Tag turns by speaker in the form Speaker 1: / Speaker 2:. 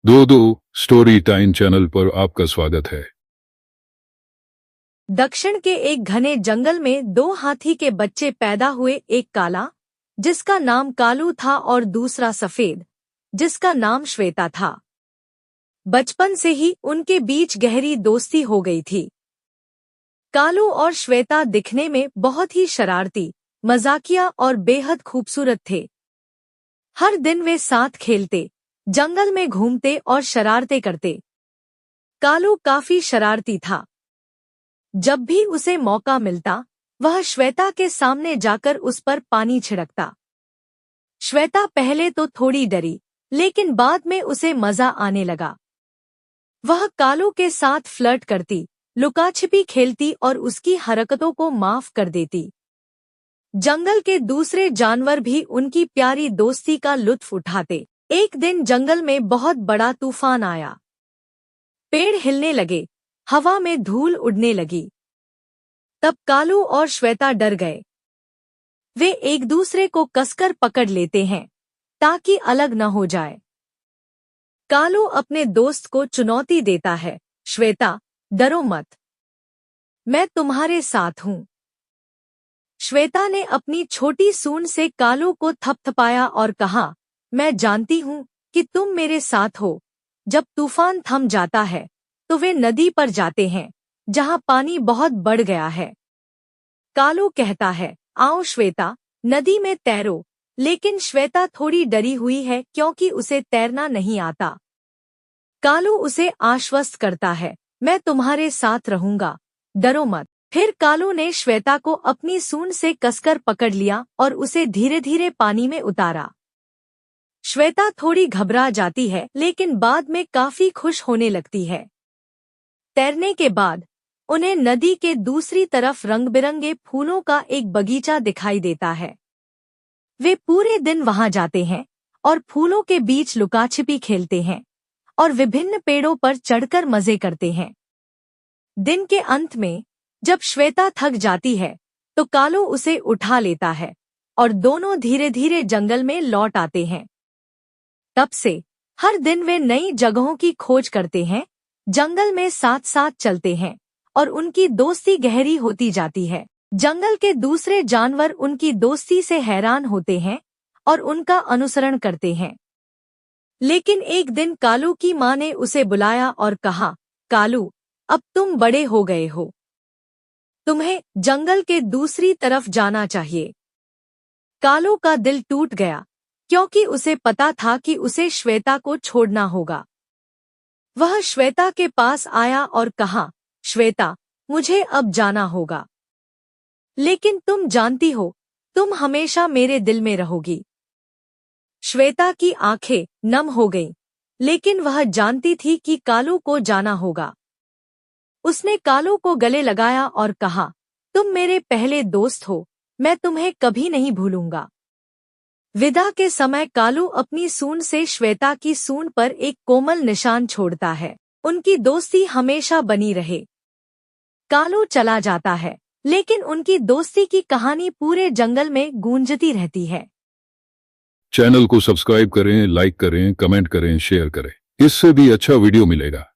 Speaker 1: दो दो story time channel पर आपका स्वागत है।
Speaker 2: दक्षिण के एक घने जंगल में दो हाथी के बच्चे पैदा हुए। एक काला, जिसका नाम कालू था, और दूसरा सफेद, जिसका नाम श्वेता था। बचपन से ही उनके बीच गहरी दोस्ती हो गई थी। कालू और श्वेता दिखने में बहुत ही शरारती, मजाकिया और बेहद खूबसूरत थे। हर दिन वे साथ खेलते, जंगल में घूमते और शरारतें करते। कालू काफी शरारती था। जब भी उसे मौका मिलता, वह श्वेता के सामने जाकर उस पर पानी छिड़कता। श्वेता पहले तो थोड़ी डरी, लेकिन बाद में उसे मजा आने लगा। वह कालू के साथ फ्लर्ट करती, लुकाछिपी खेलती और उसकी हरकतों को माफ कर देती। जंगल के दूसरे जानवर भी उनकी प्यारी दोस्ती का लुत्फ उठाते। एक दिन जंगल में बहुत बड़ा तूफान आया। पेड़ हिलने लगे, हवा में धूल उड़ने लगी। तब कालू और श्वेता डर गए। वे एक दूसरे को कसकर पकड़ लेते हैं ताकि अलग न हो जाए। कालू अपने दोस्त को चुनौती देता है, श्वेता, डरो मत, मैं तुम्हारे साथ हूं। श्वेता ने अपनी छोटी सूंड से कालू को थपथपाया और कहा, मैं जानती हूं कि तुम मेरे साथ हो। जब तूफान थम जाता है तो वे नदी पर जाते हैं, जहां पानी बहुत बढ़ गया है। कालू कहता है, आओ श्वेता, नदी में तैरो। लेकिन श्वेता थोड़ी डरी हुई है क्योंकि उसे तैरना नहीं आता। कालू उसे आश्वस्त करता है, मैं तुम्हारे साथ रहूंगा, डरो मत। फिर कालू ने श्वेता को अपनी सूंड से कसकर पकड़ लिया और उसे धीरे धीरे पानी में उतारा। श्वेता थोड़ी घबरा जाती है, लेकिन बाद में काफी खुश होने लगती है। तैरने के बाद उन्हें नदी के दूसरी तरफ रंग-बिरंगे फूलों का एक बगीचा दिखाई देता है। वे पूरे दिन वहां जाते हैं और फूलों के बीच लुकाछिपी खेलते हैं और विभिन्न पेड़ों पर चढ़कर मजे करते हैं। दिन के अंत में जब श्वेता थक जाती है तो कालू उसे उठा लेता है और दोनों धीरे धीरे जंगल में लौट आते हैं। तब से हर दिन वे नई जगहों की खोज करते हैं, जंगल में साथ साथ चलते हैं और उनकी दोस्ती गहरी होती जाती है। जंगल के दूसरे जानवर उनकी दोस्ती से हैरान होते हैं और उनका अनुसरण करते हैं। लेकिन एक दिन कालू की माँ ने उसे बुलाया और कहा, कालू, अब तुम बड़े हो गए हो, तुम्हें जंगल के दूसरी तरफ जाना चाहिए। कालू का दिल टूट गया क्योंकि उसे पता था कि उसे श्वेता को छोड़ना होगा। वह श्वेता के पास आया और कहा, श्वेता, मुझे अब जाना होगा, लेकिन तुम जानती हो, तुम हमेशा मेरे दिल में रहोगी। श्वेता की आंखें नम हो गईं, लेकिन वह जानती थी कि कालू को जाना होगा। उसने कालू को गले लगाया और कहा, तुम मेरे पहले दोस्त हो, मैं तुम्हें कभी नहीं भूलूंगा। विदा के समय कालू अपनी सूंड से श्वेता की सूंड पर एक कोमल निशान छोड़ता है। उनकी दोस्ती हमेशा बनी रहे। कालू चला जाता है, लेकिन उनकी दोस्ती की कहानी पूरे जंगल में गूंजती रहती है।
Speaker 1: चैनल को सब्सक्राइब करें, लाइक करें, कमेंट करें, शेयर करें। इससे भी अच्छा वीडियो मिलेगा।